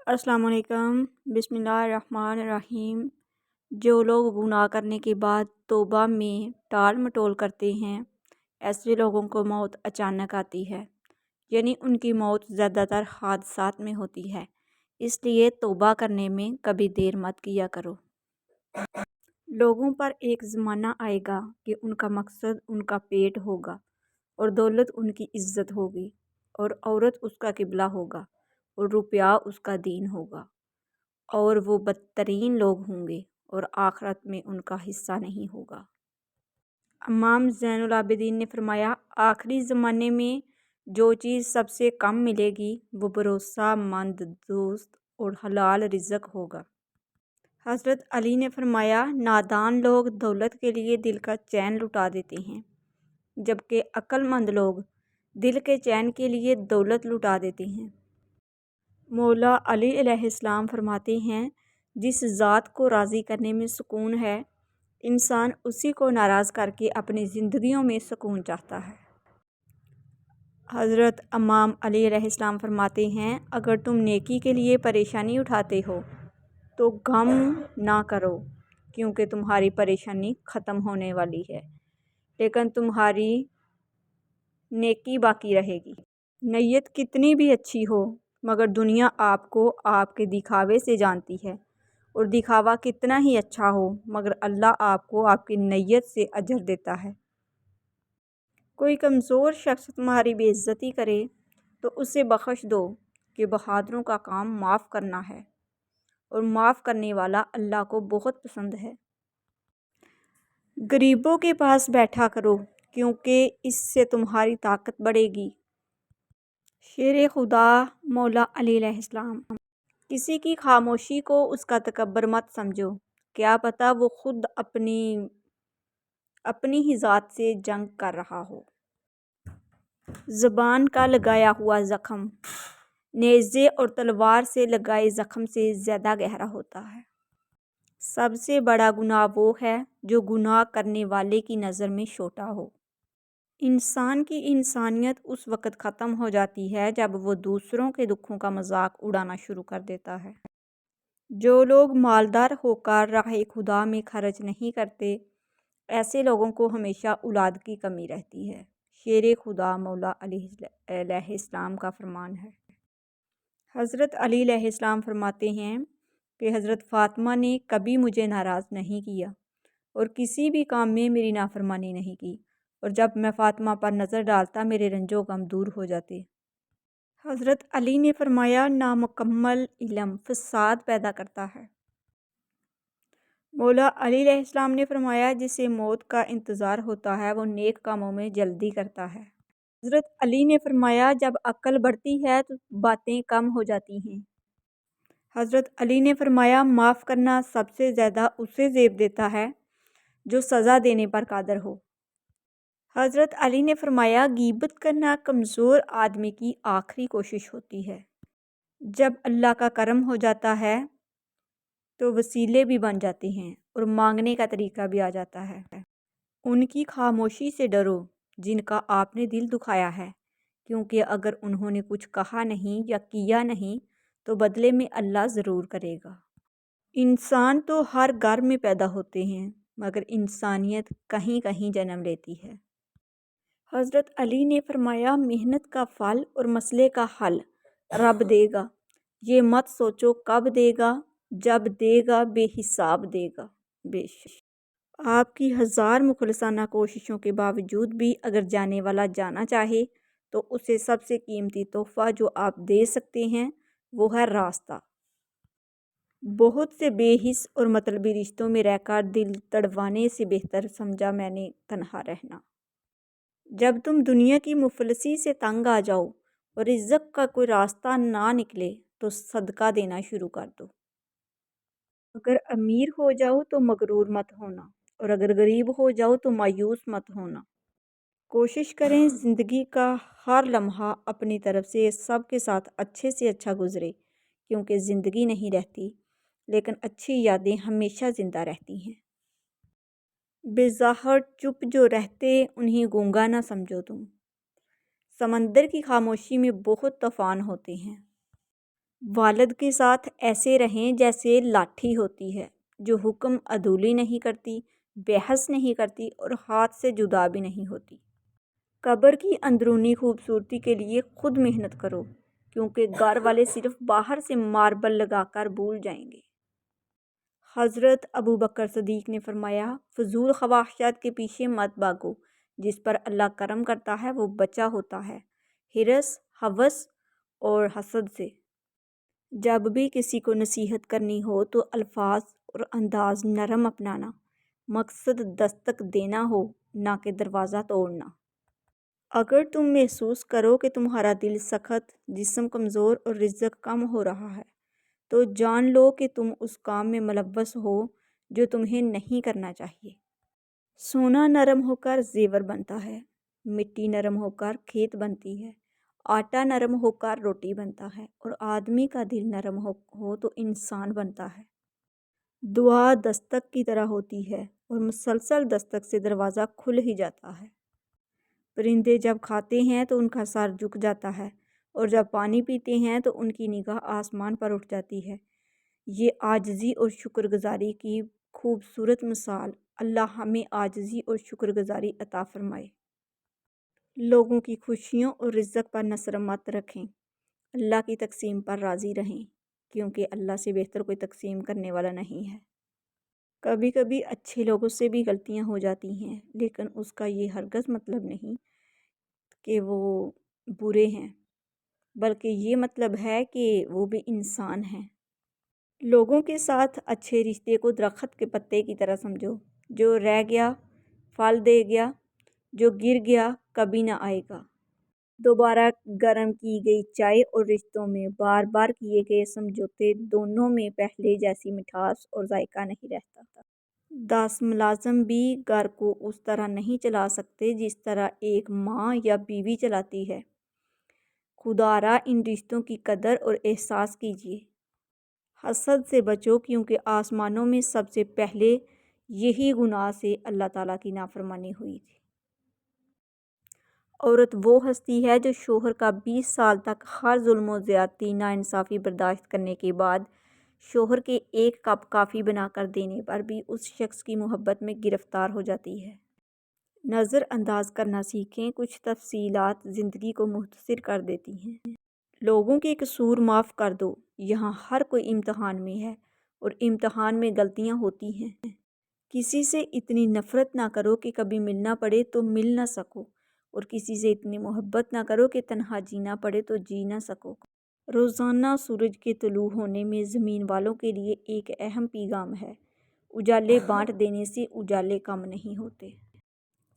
अस्सलाम वालेकुम। बिस्मिल्लाहिर्रहमानिर्रहीम। जो लोग गुनाह करने के बाद तौबा में टाल मटोल करते हैं, ऐसे लोगों को मौत अचानक आती है, यानी उनकी मौत ज़्यादातर हादसात में होती है। इसलिए तौबा करने में कभी देर मत किया करो। लोगों पर एक ज़माना आएगा कि उनका मकसद उनका पेट होगा और दौलत उनकी इज़्ज़त होगी और औरत उसका किबला होगा और रुपया उसका दीन होगा, और वो बदतरीन लोग होंगे और आखिरत में उनका हिस्सा नहीं होगा। इमाम ज़ैनुल आबिदीन ने फरमाया, आखिरी ज़माने में जो चीज़ सबसे कम मिलेगी वो भरोसामंद दोस्त और हलाल रिज़्क होगा। हज़रत अली ने फरमाया, नादान लोग दौलत के लिए दिल का चैन लुटा देते हैं, जबकि अक्लमंद लोग दिल के चैन के लिए दौलत लुटा देते हैं। मौला अली अलैहिस्सलाम फरमाते हैं, जिस ज़ात को राज़ी करने में सुकून है, इंसान उसी को नाराज़ करके अपनी ज़िंदगियों में सुकून चाहता है। हज़रत इमाम अली अलैहिस्सलाम फरमाते हैं, अगर तुम नेकी के लिए परेशानी उठाते हो तो गम ना करो, क्योंकि तुम्हारी परेशानी ख़त्म होने वाली है, लेकिन तुम्हारी नेकी बाकी रहेगी। नीयत कितनी भी अच्छी हो, मगर दुनिया आपको आपके दिखावे से जानती है, और दिखावा कितना ही अच्छा हो, मगर अल्लाह आपको आपकी नीयत से अजर देता है। कोई कमज़ोर शख्स तुम्हारी बेइज्जती करे तो उसे बख्श दो, कि बहादुरों का काम माफ़ करना है, और माफ़ करने वाला अल्लाह को बहुत पसंद है। गरीबों के पास बैठा करो, क्योंकि इससे तुम्हारी ताकत बढ़ेगी। शेर खुदा मौला अली अलैहिस्सलाम। किसी की खामोशी को उसका तकब्बर मत समझो, क्या पता वो खुद अपनी ही ज़ात से जंग कर रहा हो। ज़बान का लगाया हुआ ज़ख्म नेज़े और तलवार से लगाए ज़ख्म से ज़्यादा गहरा होता है। सबसे बड़ा गुनाह वो है जो गुनाह करने वाले की नज़र में छोटा हो। इंसान की इंसानियत उस वक़्त ख़त्म हो जाती है जब वो दूसरों के दुखों का मजाक उड़ाना शुरू कर देता है। जो लोग मालदार होकर राह खुदा में खर्च नहीं करते, ऐसे लोगों को हमेशा औलाद की कमी रहती है। शेर खुदा मौला अली अलैहिस्सलाम का फरमान है। हज़रत अली अलैहिस्सलाम फरमाते हैं कि हज़रत फ़ातिमा ने कभी मुझे नाराज़ नहीं किया और किसी भी काम में मेरी नाफरमानी नहीं की, और जब मैं फ़ातिमा पर नज़र डालता मेरे रंजो गम दूर हो जाते। हज़रत अली ने फरमाया, नामुकम्मल इल्म फ़साद पैदा करता है। मौला अली अलैहिस्सलाम ने फरमाया, जिसे मौत का इंतज़ार होता है वो नेक कामों में जल्दी करता है। हज़रत अली ने फरमाया, जब अक्ल बढ़ती है तो बातें कम हो जाती हैं। हज़रत अली ने फरमाया, माफ़ करना सबसे ज़्यादा उसे ज़ेब देता है जो सज़ा देने पर कादर हो। हज़रत अली ने फरमाया, गीबत करना कमज़ोर आदमी की आखिरी कोशिश होती है। जब अल्लाह का करम हो जाता है तो वसीले भी बन जाते हैं और मांगने का तरीका भी आ जाता है। उनकी खामोशी से डरो जिनका आपने दिल दुखाया है, क्योंकि अगर उन्होंने कुछ कहा नहीं या किया नहीं तो बदले में अल्लाह ज़रूर करेगा। इंसान तो हर घर में पैदा होते हैं, मगर इंसानियत कहीं कहीं जन्म लेती है। हज़रत अली ने फरमाया, मेहनत का फल और मसले का हल रब देगा। ये मत सोचो कब देगा, जब देगा बेहिसाब देगा। बेशक आपकी हज़ार मुखलसाना कोशिशों के बावजूद भी अगर जाने वाला जाना चाहे तो उसे सबसे कीमती तोहफ़ा जो आप दे सकते हैं वो है रास्ता। बहुत से बेहिस और मतलबी रिश्तों में रहकर दिल तड़वाने से बेहतर समझा मैंने तन्हा रहना। जब तुम दुनिया की मुफलसी से तंग आ जाओ और रिज़्क़ का कोई रास्ता ना निकले तो सदका देना शुरू कर दो। अगर अमीर हो जाओ तो मगरूर मत होना, और अगर गरीब हो जाओ तो मायूस मत होना। कोशिश करें ज़िंदगी का हर लम्हा अपनी तरफ से सबके साथ अच्छे से अच्छा गुजरे, क्योंकि ज़िंदगी नहीं रहती, लेकिन अच्छी यादें हमेशा ज़िंदा रहती हैं। बेज़ाहर चुप जो रहते उन्हें गूंगा ना समझो तुम। समंदर की खामोशी में बहुत तूफ़ान होते हैं। والد کے ساتھ ایسے رہیں جیسے لاٹھی ہوتی ہے جو حکم عدولی نہیں کرتی، بحث نہیں کرتی اور ہاتھ سے جدا بھی نہیں ہوتی۔ قبر کی اندرونی خوبصورتی کے لیے خود محنت کرو، کیونکہ گھر والے صرف باہر سے ماربل لگا کر بھول جائیں گے۔ حضرت ابوبکر صدیق نے فرمایا، فضول خواہشات کے پیچھے مت بھاگو، جس پر اللہ کرم کرتا ہے وہ بچا ہوتا ہے حرص، ہوس اور حسد سے۔ جب بھی کسی کو نصیحت کرنی ہو تو الفاظ اور انداز نرم اپنانا، مقصد دستک دینا ہو نہ کہ دروازہ توڑنا۔ اگر تم محسوس کرو کہ تمہارا دل سخت، جسم کمزور اور رزق کم ہو رہا ہے تو جان لو کہ تم اس کام میں ملوث ہو جو تمہیں نہیں کرنا چاہیے۔ سونا نرم ہو کر زیور بنتا ہے، مٹی نرم ہو کر کھیت بنتی ہے، آٹا نرم ہو کر روٹی بنتا ہے اور آدمی کا دل نرم ہو تو انسان بنتا ہے۔ دعا دستک کی طرح ہوتی ہے اور مسلسل دستک سے دروازہ کھل ہی جاتا ہے۔ پرندے جب کھاتے ہیں تو ان کا سر جھک جاتا ہے اور جب پانی پیتے ہیں تو ان کی نگاہ آسمان پر اٹھ جاتی ہے۔ یہ عاجزی اور شکر گزاری کی خوبصورت مثال۔ اللہ ہمیں عاجزی اور شکر گزاری عطا فرمائے۔ لوگوں کی خوشیوں اور رزق پر نظر مت رکھیں، اللہ کی تقسیم پر راضی رہیں، کیونکہ اللہ سے بہتر کوئی تقسیم کرنے والا نہیں ہے۔ کبھی کبھی اچھے لوگوں سے بھی غلطیاں ہو جاتی ہیں، لیکن اس کا یہ ہرگز مطلب نہیں کہ وہ برے ہیں، بلکہ یہ مطلب ہے کہ وہ بھی انسان ہیں۔ لوگوں کے ساتھ اچھے رشتے کو درخت کے پتے کی طرح سمجھو، جو رہ گیا پھل دے گیا، جو گر گیا کبھی نہ آئے گا۔ دوبارہ گرم کی گئی چائے اور رشتوں میں بار بار کیے گئے سمجھوتے دونوں میں پہلے جیسی مٹھاس اور ذائقہ نہیں رہتا۔ 10 ملازم بھی گھر کو اس طرح نہیں چلا سکتے جس طرح ایک ماں یا بیوی چلاتی ہے۔ خدارا ان رشتوں کی قدر اور احساس کیجیے۔ حسد سے بچو، کیونکہ آسمانوں میں سب سے پہلے یہی گناہ سے اللہ تعالیٰ کی نافرمانی ہوئی تھی۔ عورت وہ ہستی ہے جو شوہر کا 20 سال تک ہر ظلم و زیادتی ناانصافی برداشت کرنے کے بعد شوہر کے ایک کپ کافی بنا کر دینے پر بھی اس شخص کی محبت میں گرفتار ہو جاتی ہے۔ نظر انداز کرنا سیکھیں، کچھ تفصیلات زندگی کو مختصر کر دیتی ہیں۔ لوگوں کے قصور معاف کر دو، یہاں ہر کوئی امتحان میں ہے اور امتحان میں غلطیاں ہوتی ہیں۔ کسی سے اتنی نفرت نہ کرو کہ کبھی ملنا پڑے تو مل نہ سکو، اور کسی سے اتنی محبت نہ کرو کہ تنہا جینا پڑے تو جی نہ سکو۔ روزانہ سورج کے طلوع ہونے میں زمین والوں کے لیے ایک اہم پیغام ہے، اجالے بانٹ دینے سے اجالے کم نہیں ہوتے۔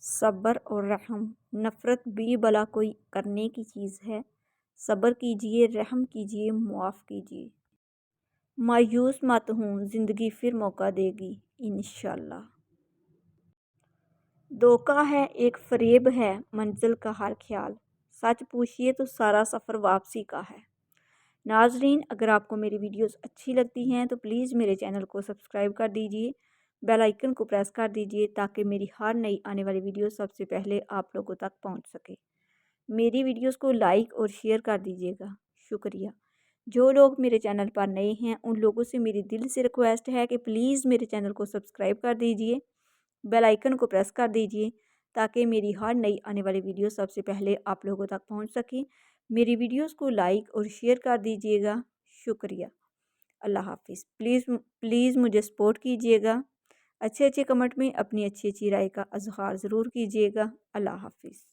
صبر اور رحم، نفرت بھی بلا کوئی کرنے کی چیز ہے، صبر کیجئے، رحم کیجئے، معاف کیجئے۔ مایوس مت ہوں، زندگی پھر موقع دے گی انشاءاللہ۔ دھوکہ ہے ایک فریب ہے منزل کا ہر خیال، سچ پوچھئے تو سارا سفر واپسی کا ہے۔ ناظرین، اگر آپ کو میری ویڈیوز اچھی لگتی ہیں تو پلیز میرے چینل کو سبسکرائب کر دیجئے، بیل آئیکن کو پریس کر دیجئے تاکہ میری ہر نئی آنے والی ویڈیو سب سے پہلے آپ لوگوں تک پہنچ سکے۔ میری ویڈیوز کو لائک اور شیئر کر دیجئے گا، شکریہ۔ جو لوگ میرے چینل پر نئے ہیں ان لوگوں سے میری دل سے ریکویسٹ ہے کہ پلیز میرے چینل کو سبسکرائب کر دیجئے، بیل آئیکن کو پریس کر دیجئے تاکہ میری ہر نئی آنے والی ویڈیو سب سے پہلے آپ لوگوں تک پہنچ سکے۔ میری ویڈیوز کو لائک اور شیئر کر دیجئے گا، شکریہ۔ اللہ حافظ۔ پلیز مجھے سپورٹ کیجئے گا، اچھے کمنٹ میں اپنی اچھی رائے کا اظہار ضرور کیجئے گا۔ اللہ حافظ۔